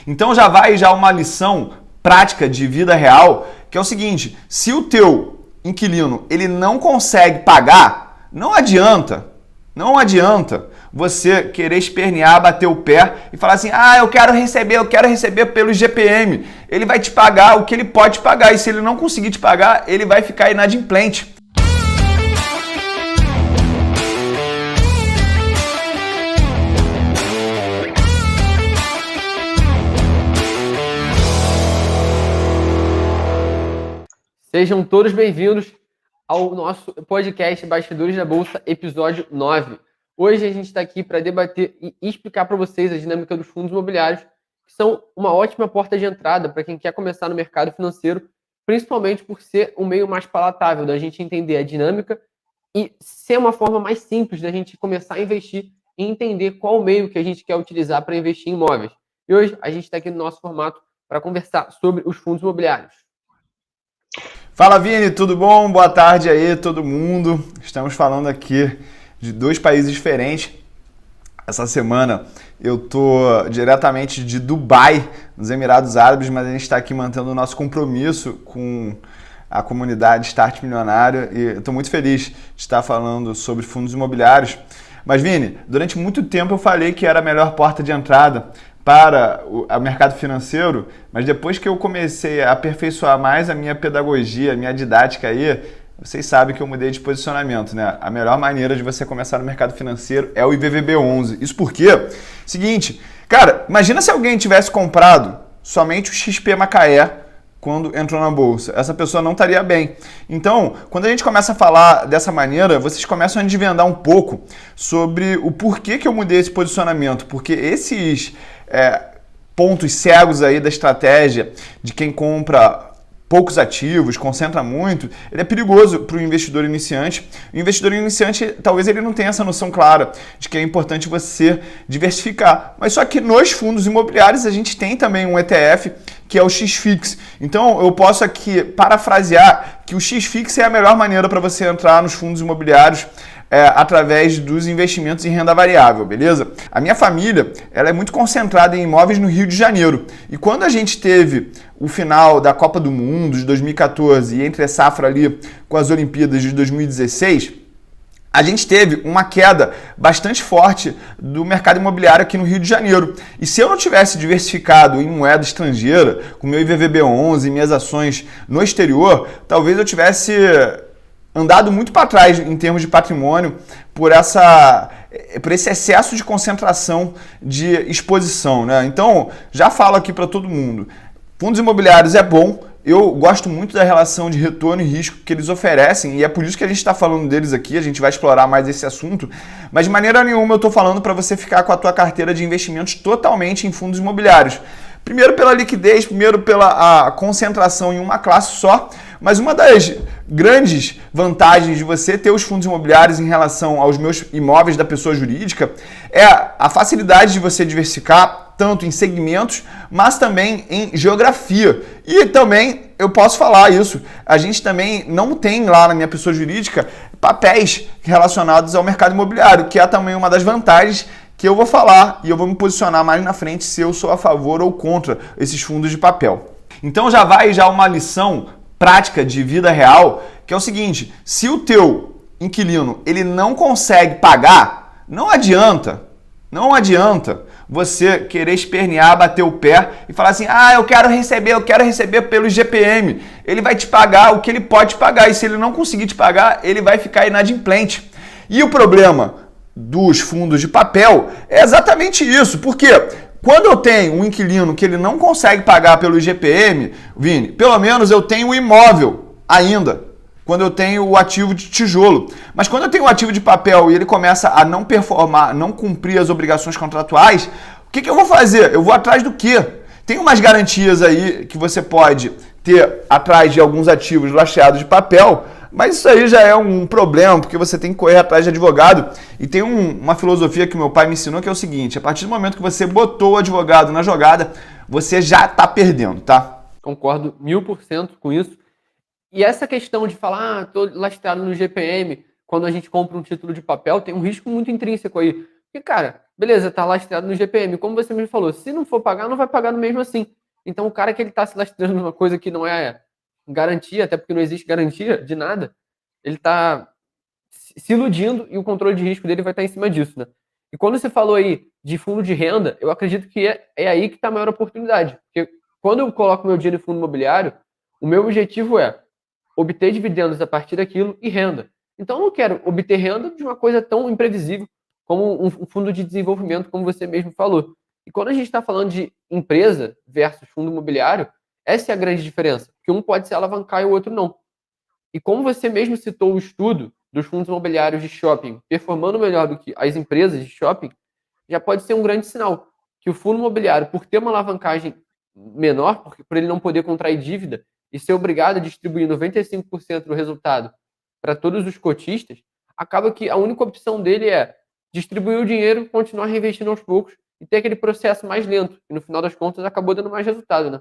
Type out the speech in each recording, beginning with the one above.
Então já vai uma lição prática de vida real, que é o seguinte: se o teu inquilino ele não consegue pagar, não adianta você querer espernear, bater o pé e falar assim: ah, eu quero receber pelo IGPM. Ele vai te pagar o que ele pode pagar, e se ele não conseguir te pagar, ele vai ficar inadimplente. Sejam todos bem-vindos ao nosso podcast Bastidores da Bolsa, episódio 9. Hoje a gente está aqui para debater e explicar para vocês a dinâmica dos fundos imobiliários, que são uma ótima porta de entrada para quem quer começar no mercado financeiro, principalmente por ser um meio mais palatável da gente entender a dinâmica e ser uma forma mais simples da gente começar a investir e entender qual o meio que a gente quer utilizar para investir em imóveis. E hoje a gente está aqui no nosso formato para conversar sobre os fundos imobiliários. Fala, Vini, tudo bom? Boa tarde aí, todo mundo. Estamos falando aqui de dois países diferentes. Essa semana eu tô diretamente de Dubai, nos Emirados Árabes, mas a gente está aqui mantendo o nosso compromisso com a comunidade Start Milionário e eu estou muito feliz de estar falando sobre fundos imobiliários. Mas, Vini, durante muito tempo eu falei que era a melhor porta de entrada para o mercado financeiro, mas depois que eu comecei a aperfeiçoar mais a minha pedagogia, a minha didática aí, vocês sabem que eu mudei de posicionamento, né? A melhor maneira de você começar no mercado financeiro é o IVVB11. Isso porque, seguinte, cara, imagina se alguém tivesse comprado somente o XP Macaé quando entrou na bolsa. Essa pessoa não estaria bem. Então, quando a gente começa a falar dessa maneira, vocês começam a desvendar um pouco sobre o porquê que eu mudei esse posicionamento, porque esses pontos cegos aí da estratégia de quem compra poucos ativos, concentra muito, ele é perigoso para o investidor iniciante. O investidor iniciante, talvez ele não tenha essa noção clara de que é importante você diversificar. Mas só que nos fundos imobiliários a gente tem também um ETF que é o XFIX. Então eu posso aqui parafrasear que o XFIX é a melhor maneira para você entrar nos fundos imobiliários através dos investimentos em renda variável, beleza? A minha família ela é muito concentrada em imóveis no Rio de Janeiro. E quando a gente teve o final da Copa do Mundo de 2014 e entre a safra ali com as Olimpíadas de 2016, a gente teve uma queda bastante forte do mercado imobiliário aqui no Rio de Janeiro. E se eu não tivesse diversificado em moeda estrangeira, com meu IVVB11 e minhas ações no exterior, talvez eu tivesse andado muito para trás em termos de patrimônio por esse excesso de concentração de exposição, né? Então, já falo aqui para todo mundo, fundos imobiliários é bom, eu gosto muito da relação de retorno e risco que eles oferecem e é por isso que a gente está falando deles aqui, a gente vai explorar mais esse assunto, mas de maneira nenhuma eu estou falando para você ficar com a tua carteira de investimentos totalmente em fundos imobiliários. Primeiro pela liquidez, primeiro pela concentração em uma classe só, mas uma das grandes vantagens de você ter os fundos imobiliários em relação aos meus imóveis da pessoa jurídica é a facilidade de você diversificar tanto em segmentos, mas também em geografia. E também eu posso falar isso, a gente também não tem lá na minha pessoa jurídica papéis relacionados ao mercado imobiliário, que é também uma das vantagens que eu vou falar e eu vou me posicionar mais na frente se eu sou a favor ou contra esses fundos de papel. Então já vai uma lição prática de vida real, que é o seguinte: se o teu inquilino ele não consegue pagar, não adianta você querer espernear, bater o pé e falar assim: ah, eu quero receber pelo IGPM. Ele vai te pagar o que ele pode pagar e se ele não conseguir te pagar, ele vai ficar inadimplente. E o problema dos fundos de papel é exatamente isso, porque quando eu tenho um inquilino que ele não consegue pagar pelo IGPM, Vini, pelo menos eu tenho o imóvel ainda, quando eu tenho o ativo de tijolo. Mas quando eu tenho o ativo de papel e ele começa a não performar, não cumprir as obrigações contratuais, o que eu vou fazer? Eu vou atrás do quê? Tem umas garantias aí que você pode ter atrás de alguns ativos lastreados de papel, mas isso aí já é um problema, porque você tem que correr atrás de advogado. E tem uma filosofia que meu pai me ensinou, que é o seguinte: a partir do momento que você botou o advogado na jogada, você já está perdendo, tá? Concordo 1000% com isso. E essa questão de falar, estou lastreado no GPM, quando a gente compra um título de papel, tem um risco muito intrínseco aí. Porque, cara, beleza, tá lastreado no GPM. Como você me falou, se não for pagar, não vai pagar no mesmo assim. Então, o cara que ele tá se lastreando numa coisa que não é garantia, até porque não existe garantia de nada, ele tá se iludindo e o controle de risco dele vai estar em cima disso, né? E quando você falou aí de fundo de renda, eu acredito que é aí que está a maior oportunidade. Porque quando eu coloco meu dinheiro em fundo imobiliário, o meu objetivo é obter dividendos a partir daquilo e renda. Então, eu não quero obter renda de uma coisa tão imprevisível como um fundo de desenvolvimento, como você mesmo falou. E quando a gente está falando de empresa versus fundo imobiliário, essa é a grande diferença. Porque um pode se alavancar e o outro não. E como você mesmo citou o estudo dos fundos imobiliários de shopping performando melhor do que as empresas de shopping, já pode ser um grande sinal que o fundo imobiliário, por ter uma alavancagem menor, porque por ele não poder contrair dívida e ser obrigado a distribuir 95% do resultado para todos os cotistas, acaba que a única opção dele é distribuir o dinheiro, continuar reinvestindo aos poucos e ter aquele processo mais lento, e no final das contas acabou dando mais resultado, né?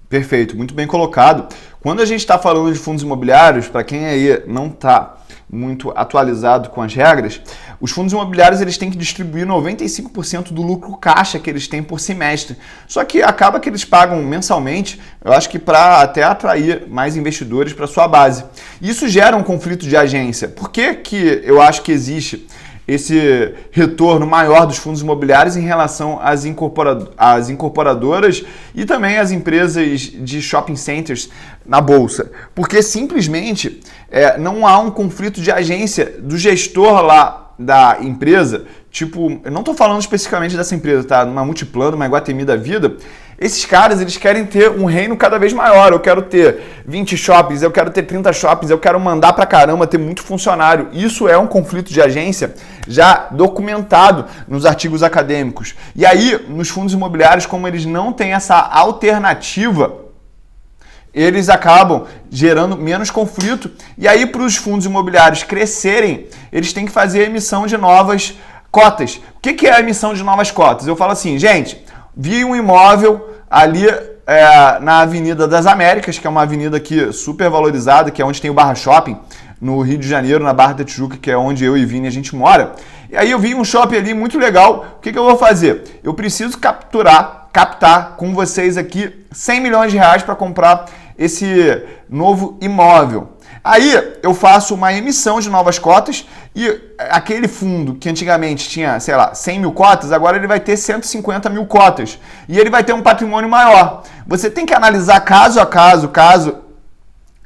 Perfeito, muito bem colocado. Quando a gente está falando de fundos imobiliários, para quem aí não está muito atualizado com as regras, os fundos imobiliários eles têm que distribuir 95% do lucro caixa que eles têm por semestre. Só que acaba que eles pagam mensalmente, eu acho que para até atrair mais investidores para sua base. Isso gera um conflito de agência. Por que que eu acho que existe esse retorno maior dos fundos imobiliários em relação às incorporadoras e também às empresas de shopping centers na bolsa? Porque simplesmente não há um conflito de agência do gestor lá da empresa. Tipo, eu não estou falando especificamente dessa empresa, tá? Numa Multiplano, uma Iguatemi da vida. Esses caras, eles querem ter um reino cada vez maior. Eu quero ter 20 shoppings, eu quero ter 30 shoppings, eu quero mandar pra caramba, ter muito funcionário. Isso é um conflito de agência já documentado nos artigos acadêmicos. E aí, nos fundos imobiliários, como eles não têm essa alternativa, eles acabam gerando menos conflito. E aí, para os fundos imobiliários crescerem, eles têm que fazer a emissão de novas cotas. O que é a emissão de novas cotas? Eu falo assim, gente, vi um imóvel ali na Avenida das Américas, que é uma avenida aqui super valorizada, que é onde tem o Barra Shopping, no Rio de Janeiro, na Barra da Tijuca, que é onde eu e Vini a gente mora. E aí eu vi um shopping ali muito legal. O que eu vou fazer? Eu preciso captar com vocês aqui 100 milhões de reais para comprar esse novo imóvel. Aí eu faço uma emissão de novas cotas e aquele fundo que antigamente tinha, sei lá, 100 mil cotas, agora ele vai ter 150 mil cotas. E ele vai ter um patrimônio maior. Você tem que analisar caso a caso, caso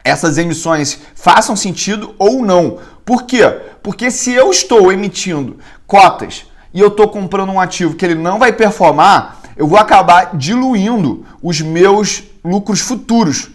essas emissões façam sentido ou não. Por quê? Porque se eu estou emitindo cotas e eu estou comprando um ativo que ele não vai performar, eu vou acabar diluindo os meus lucros futuros.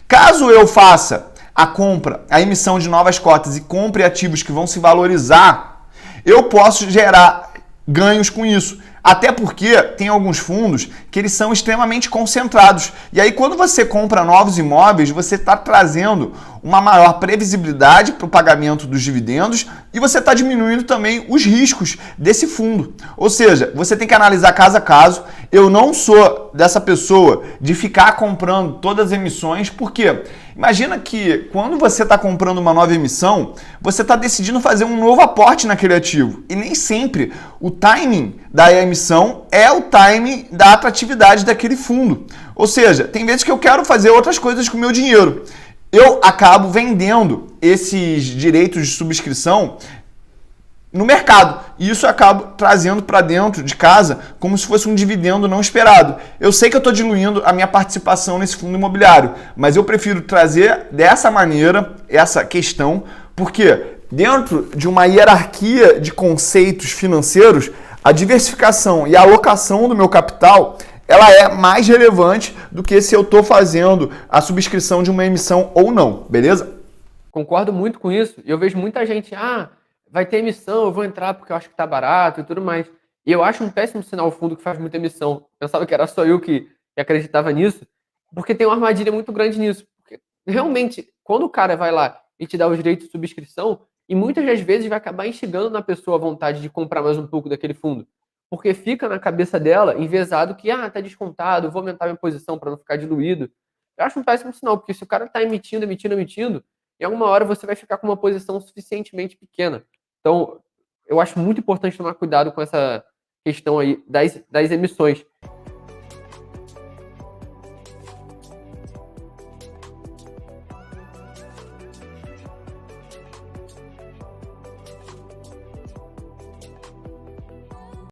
Caso eu faça a compra, a emissão de novas cotas e compre ativos que vão se valorizar, eu posso gerar ganhos com isso. Até porque tem alguns fundos que eles são extremamente concentrados. E aí, quando você compra novos imóveis, você está trazendo uma maior previsibilidade para o pagamento dos dividendos e você está diminuindo também os riscos desse fundo. Ou seja, você tem que analisar caso a caso. Eu não sou dessa pessoa de ficar comprando todas as emissões, porque imagina que quando você está comprando uma nova emissão, você está decidindo fazer um novo aporte naquele ativo. E nem sempre o timing da emissão é o timing da atratividade daquele fundo. Ou seja, tem vezes que eu quero fazer outras coisas com o meu dinheiro. Eu acabo vendendo esses direitos de subscrição no mercado. E isso eu acabo trazendo para dentro de casa como se fosse um dividendo não esperado. Eu sei que eu estou diluindo a minha participação nesse fundo imobiliário, mas eu prefiro trazer dessa maneira essa questão, porque dentro de uma hierarquia de conceitos financeiros, a diversificação e a alocação do meu capital ela é mais relevante do que se eu estou fazendo a subscrição de uma emissão ou não, beleza? Concordo muito com isso. E eu vejo muita gente, vai ter emissão, eu vou entrar porque eu acho que tá barato e tudo mais. E eu acho um péssimo sinal o fundo que faz muita emissão. Pensava que era só eu que acreditava nisso, porque tem uma armadilha muito grande nisso. Porque realmente, quando o cara vai lá e te dá os direitos de subscrição, e muitas das vezes vai acabar instigando na pessoa a vontade de comprar mais um pouco daquele fundo. Porque fica na cabeça dela, envezado, que tá descontado, vou aumentar minha posição para não ficar diluído. Eu acho um péssimo sinal, porque se o cara tá emitindo, em alguma hora você vai ficar com uma posição suficientemente pequena. Então, eu acho muito importante tomar cuidado com essa questão aí das emissões.